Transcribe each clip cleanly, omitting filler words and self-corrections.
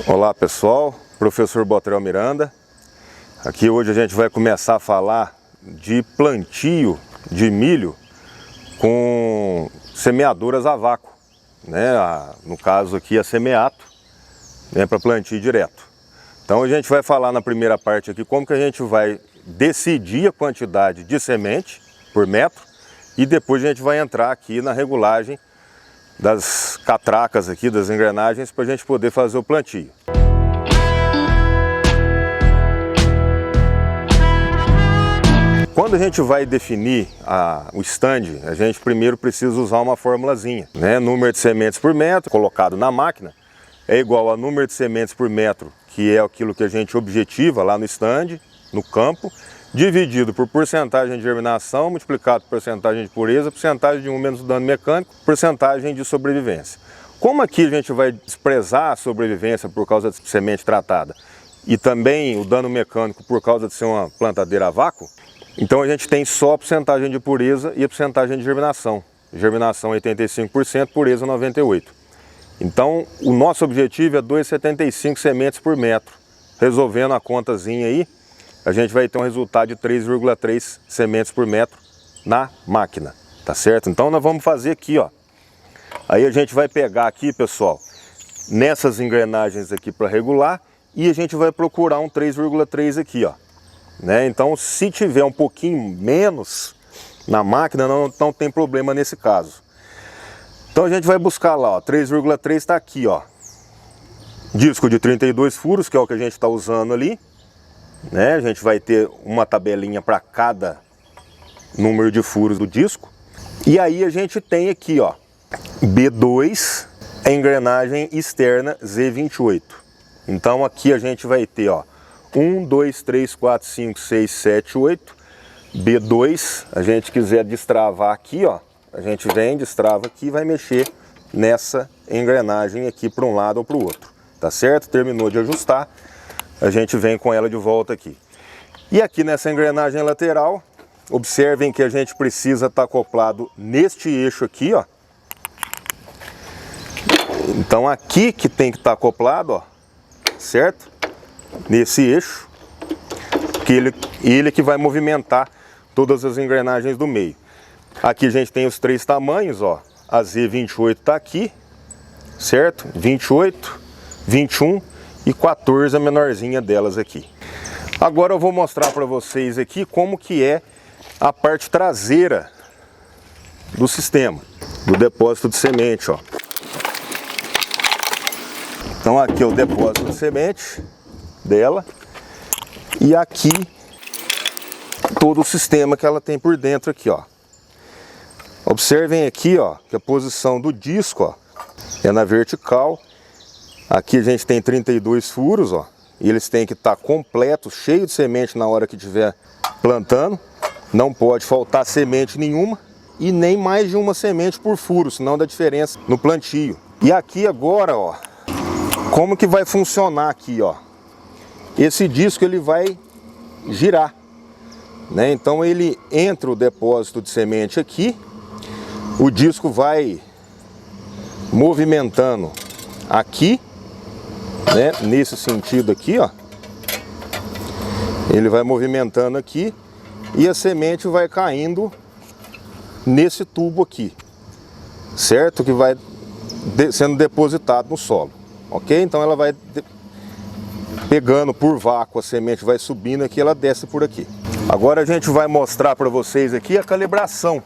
Olá pessoal, professor Botrel Miranda. Aqui hoje a gente vai começar a falar de plantio de milho com semeadoras a vácuo, né? No caso aqui a Semeato, né? Para plantio direto. Então a gente vai falar na primeira parte aqui como que a gente vai decidir a quantidade de semente por metro e depois a gente vai entrar aqui na regulagem das catracas aqui, das engrenagens, para a gente poder fazer o plantio. Quando a gente vai definir o stand, a gente primeiro precisa usar uma formulazinha, né? Número de sementes por metro colocado na máquina é igual a número de sementes por metro, que é aquilo que a gente objetiva lá no stand, no campo, dividido por porcentagem de germinação, multiplicado por porcentagem de pureza, porcentagem de menos dano mecânico, porcentagem de sobrevivência. Como aqui a gente vai desprezar a sobrevivência por causa de semente tratada e também o dano mecânico por causa de ser uma plantadeira a vácuo, então a gente tem só a porcentagem de pureza e a porcentagem de germinação. Germinação 85%, pureza 98%. Então o nosso objetivo é 2,75 sementes por metro. Resolvendo a contazinha aí, a gente vai ter um resultado de 3,3 sementes por metro na máquina, tá certo? Então nós vamos fazer aqui, ó. Aí a gente vai pegar aqui, pessoal, nessas engrenagens aqui para regular e a gente vai procurar um 3,3 aqui, ó. Né? Então se tiver um pouquinho menos na máquina, não tem problema nesse caso. Então a gente vai buscar lá, ó, 3,3 está aqui, ó. Disco de 32 furos, que é o que a gente está usando ali. Né? A gente vai ter uma tabelinha para cada número de furos do disco. E aí a gente tem aqui, ó, B2, a engrenagem externa Z28. Então aqui a gente vai ter, ó, 1, 2, 3, 4, 5, 6, 7, 8. B2, a gente quiser destravar aqui, ó, a gente vem, destrava aqui e vai mexer nessa engrenagem aqui para um lado ou para o outro. Tá certo? Terminou de ajustar, a gente vem com ela de volta aqui. E aqui nessa engrenagem lateral, observem que a gente precisa estar acoplado neste eixo aqui, ó. Então aqui que tem que estar acoplado, ó, certo? Nesse eixo, que ele que vai movimentar todas as engrenagens do meio. Aqui a gente tem os três tamanhos, ó. A Z28 está aqui, certo? 28, 21 e 14, a menorzinha delas aqui. Agora eu vou mostrar para vocês aqui como que é a parte traseira do sistema, do depósito de semente, ó. Então aqui é o depósito de semente dela e aqui todo o sistema que ela tem por dentro aqui, ó. Observem aqui, ó, que a posição do disco, ó, é na vertical. Aqui a gente tem 32 furos, ó, e eles têm que estar completos, cheio de semente na hora que estiver plantando. Não pode faltar semente nenhuma e nem mais de uma semente por furo, senão dá diferença no plantio. E aqui agora, ó, como que vai funcionar aqui, ó? Esse disco ele vai girar, né? Então ele entra o depósito de semente aqui, o disco vai movimentando aqui, né? Nesse sentido aqui, ó. Ele vai movimentando aqui e a semente vai caindo nesse tubo aqui, certo? Que vai sendo depositado no solo, ok? Então ela vai pegando por vácuo, a semente vai subindo aqui, ela desce por aqui. Agora a gente vai mostrar para vocês aqui a calibração.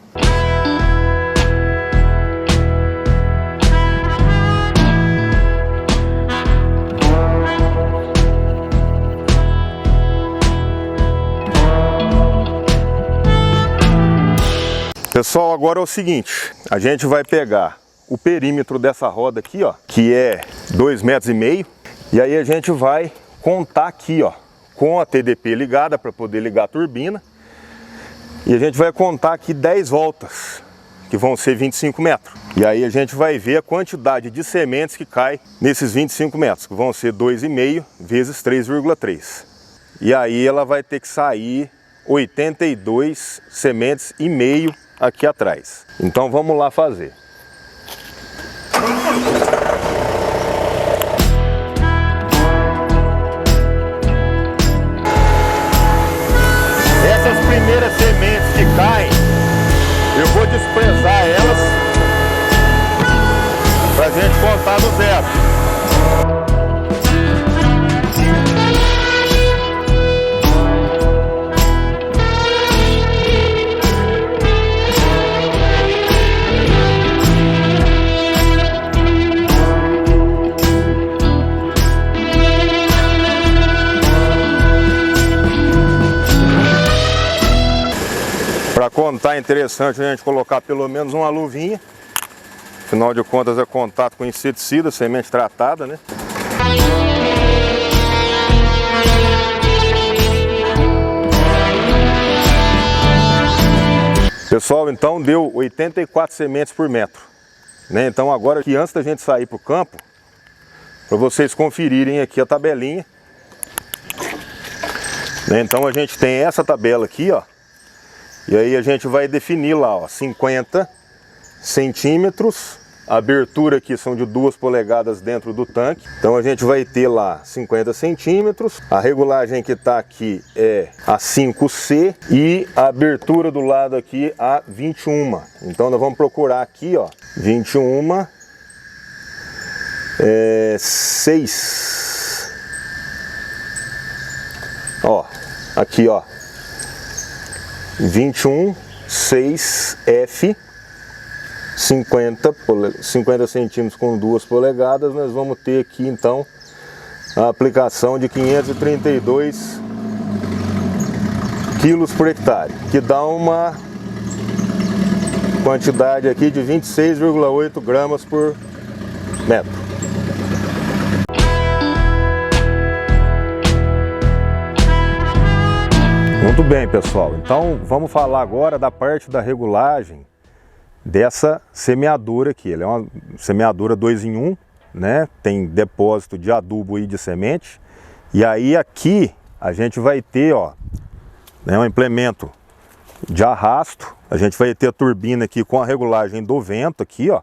Pessoal, agora é o seguinte, a gente vai pegar o perímetro dessa roda aqui, ó, que é 2,5 metros, e aí a gente vai contar aqui, ó, com a TDP ligada para poder ligar a turbina, e a gente vai contar aqui 10 voltas, que vão ser 25 metros. E aí a gente vai ver a quantidade de sementes que cai nesses 25 metros, que vão ser 2,5 vezes 3,3. E aí ela vai ter que sair 82 sementes e meio aqui atrás. Então vamos lá fazer. tá no zero. Para contar é interessante a gente colocar pelo menos uma luvinha. Afinal de contas é contato com inseticida, semente tratada, né? Pessoal, então deu 84 sementes por metro, né? Então agora que antes da gente sair para o campo, para vocês conferirem aqui a tabelinha, né? Então a gente tem essa tabela aqui, ó. E aí a gente vai definir lá, ó, 50 centímetros, a abertura aqui são de 2 polegadas dentro do tanque. Então a gente vai ter lá 50 centímetros, a regulagem que está aqui é a 5C e a abertura do lado aqui a 21. Então nós vamos procurar aqui, ó, 21, 6. Ó, aqui, ó. 21, 6F, 50 centímetros com 2 polegadas, nós vamos ter aqui então a aplicação de 532 quilos por hectare, que dá uma quantidade aqui de 26,8 gramas por metro. Muito bem, pessoal, então vamos falar agora da parte da regulagem dessa semeadura aqui. Ela é uma semeadura 2 em 1, né? Tem depósito de adubo e de semente. E aí aqui a gente vai ter, ó, né, um implemento de arrasto. A gente vai ter a turbina aqui com a regulagem do vento aqui, ó.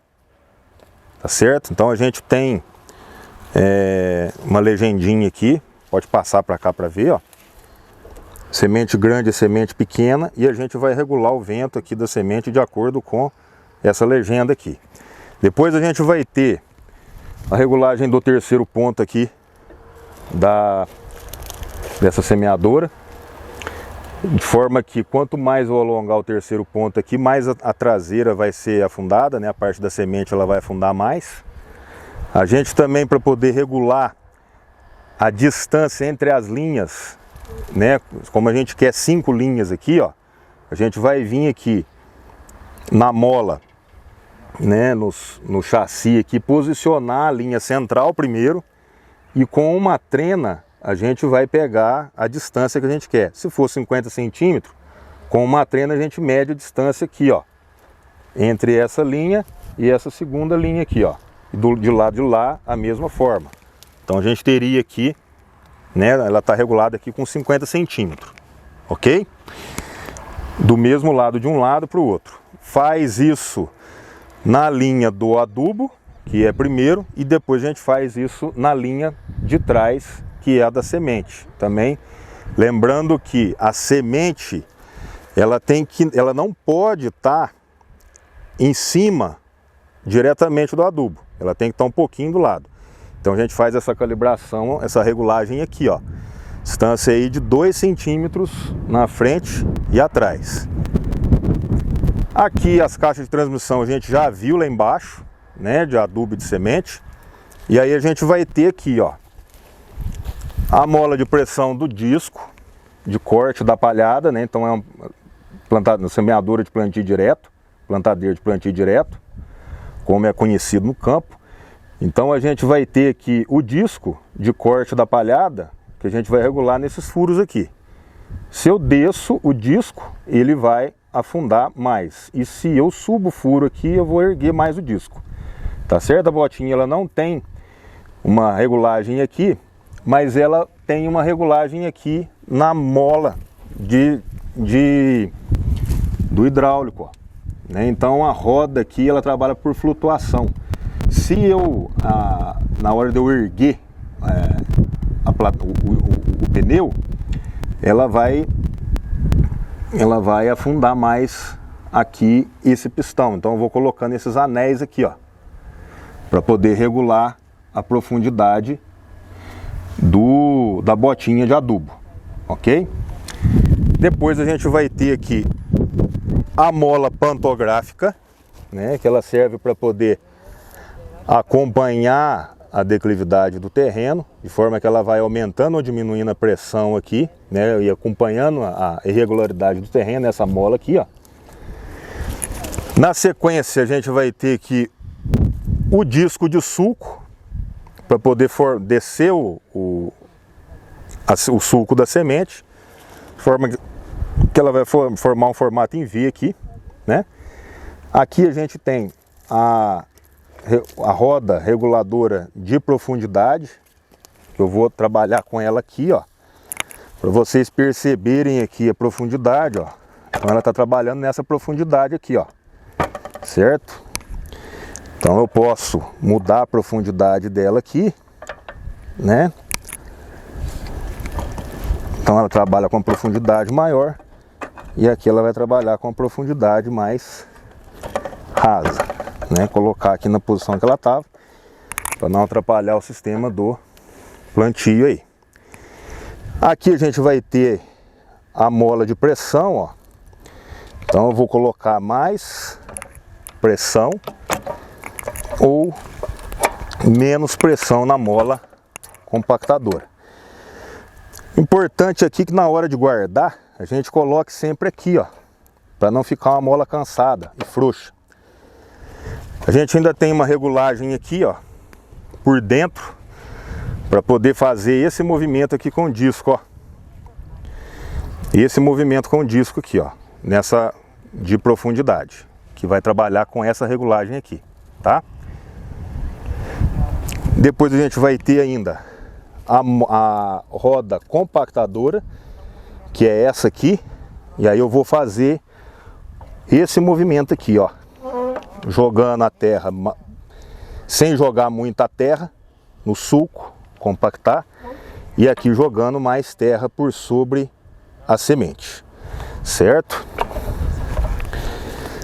Tá certo? Então a gente tem uma legendinha aqui, pode passar para cá para ver, ó. Semente grande e semente pequena, e a gente vai regular o vento aqui da semente de acordo com essa legenda aqui. Depois a gente vai ter a regulagem do terceiro ponto aqui dessa semeadora, de forma que quanto mais eu alongar o terceiro ponto aqui, mais a traseira vai ser afundada, né? A parte da semente ela vai afundar mais. A gente também, para poder regular a distância entre as linhas, né, como a gente quer 5 linhas aqui, ó, a gente vai vir aqui na mola, né, no chassi aqui, posicionar a linha central primeiro, e com uma trena a gente vai pegar a distância que a gente quer. Se for 50 centímetros, com uma trena a gente mede a distância aqui, ó, entre essa linha e essa segunda linha aqui, ó, e de lado de lá a mesma forma. Então a gente teria aqui, né, ela está regulada aqui com 50 centímetros, ok? Do mesmo lado de um lado para o outro. Faz isso na linha do adubo, que é primeiro, e depois a gente faz isso na linha de trás, que é a da semente. Também lembrando que a semente, ela não pode estar em cima diretamente do adubo, ela tem que estar um pouquinho do lado. Então a gente faz essa calibração, essa regulagem aqui, ó. Distância aí de 2 centímetros na frente e atrás. Aqui as caixas de transmissão a gente já viu lá embaixo, né, de adubo e de semente. E aí a gente vai ter aqui, ó, a mola de pressão do disco, de corte da palhada, né? Então é uma semeadora de plantio direto, plantadeira de plantio direto, como é conhecido no campo. Então a gente vai ter aqui o disco de corte da palhada, que a gente vai regular nesses furos aqui. Se eu desço o disco, ele vai afundar mais. E se eu subo o furo aqui, eu vou erguer mais o disco. Tá certo? A botinha ela não tem uma regulagem aqui, mas ela tem uma regulagem aqui na mola do hidráulico, ó, né? Então a roda aqui ela trabalha por flutuação. Se eu, na hora de eu erguer o pneu, ela vai afundar mais aqui esse pistão. Então eu vou colocando esses anéis aqui, ó, para poder regular a profundidade da botinha de adubo, ok? Depois a gente vai ter aqui a mola pantográfica, né, que ela serve para poder acompanhar a declividade do terreno, de forma que ela vai aumentando ou diminuindo a pressão aqui, né, e acompanhando a irregularidade do terreno, essa mola aqui, ó. Na sequência a gente vai ter aqui o disco de sulco, para poder descer o sulco da semente, de forma que ela vai formar um formato em V aqui, né? Aqui a gente tem a roda reguladora de profundidade, que eu vou trabalhar com ela aqui, ó, para vocês perceberem aqui a profundidade, ó. Então ela está trabalhando nessa profundidade aqui, ó, certo? Então eu posso mudar a profundidade dela aqui, né? Então ela trabalha com profundidade maior e aqui ela vai trabalhar com a profundidade mais rasa, né? Colocar aqui na posição que ela estava para não atrapalhar o sistema do plantio aí. Aqui a gente vai ter a mola de pressão, ó. Então eu vou colocar mais pressão ou menos pressão na mola compactadora. Importante aqui que na hora de guardar a gente coloque sempre aqui, ó, para não ficar uma mola cansada e frouxa. A gente ainda tem uma regulagem aqui, ó, por dentro, para poder fazer esse movimento aqui com o disco, ó. Esse movimento com o disco aqui, ó, nessa de profundidade, que vai trabalhar com essa regulagem aqui, tá? Depois a gente vai ter ainda a roda compactadora, que é essa aqui, e aí eu vou fazer esse movimento aqui, ó, jogando a terra, sem jogar muita terra no sulco, compactar, e aqui jogando mais terra por sobre a semente, certo?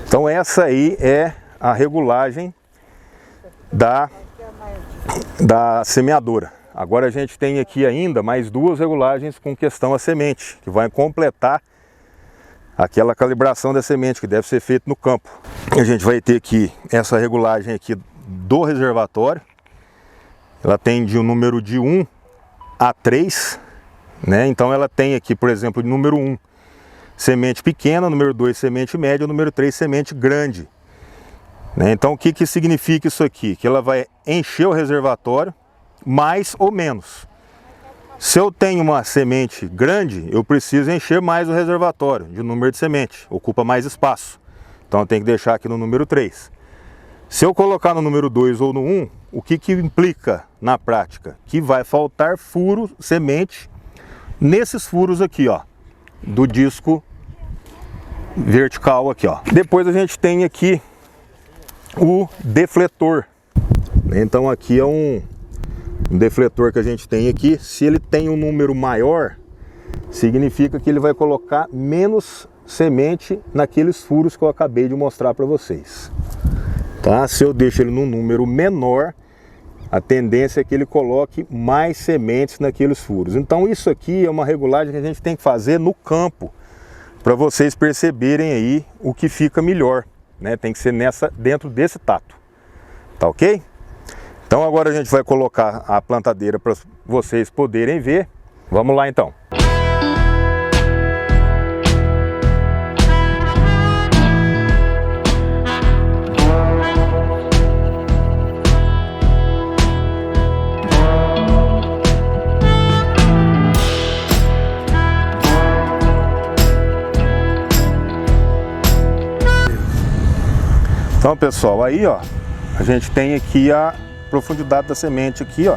Então essa aí é a regulagem da semeadora. Agora a gente tem aqui ainda mais duas regulagens com questão à semente, que vai completar aquela calibração da semente que deve ser feita no campo. A gente vai ter aqui essa regulagem aqui do reservatório. Ela tem de um número de 1 a 3, né? Então ela tem aqui, por exemplo, de número 1, semente pequena, número 2, semente média, número 3, semente grande. Então o que significa isso aqui? Que ela vai encher o reservatório mais ou menos. Se eu tenho uma semente grande, eu preciso encher mais o reservatório de número de semente, ocupa mais espaço. Então eu tenho que deixar aqui no número 3. Se eu colocar no número 2 ou no 1, o que implica na prática? Que vai faltar furo, semente, nesses furos aqui, ó, do disco vertical aqui, ó. Depois a gente tem aqui o defletor. Então aqui é um defletor que a gente tem aqui. Se ele tem um número maior, significa que ele vai colocar menos semente naqueles furos que eu acabei de mostrar para vocês, tá? Se eu deixo ele num número menor, a tendência é que ele coloque mais sementes naqueles furos. Então isso aqui é uma regulagem que a gente tem que fazer no campo, para vocês perceberem aí o que fica melhor, né? Tem que ser dentro desse tato, tá ok? Então agora a gente vai colocar a plantadeira para vocês poderem ver. Vamos lá então. Então pessoal, aí ó, a gente tem aqui a profundidade da semente aqui, ó,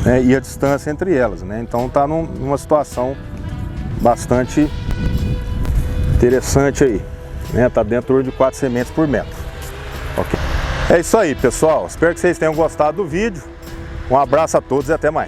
né, e a distância entre elas, né? Então tá numa situação bastante interessante aí, né? Tá dentro de 4 sementes por metro. Ok? É isso aí, pessoal. Espero que vocês tenham gostado do vídeo. Um abraço a todos e até mais.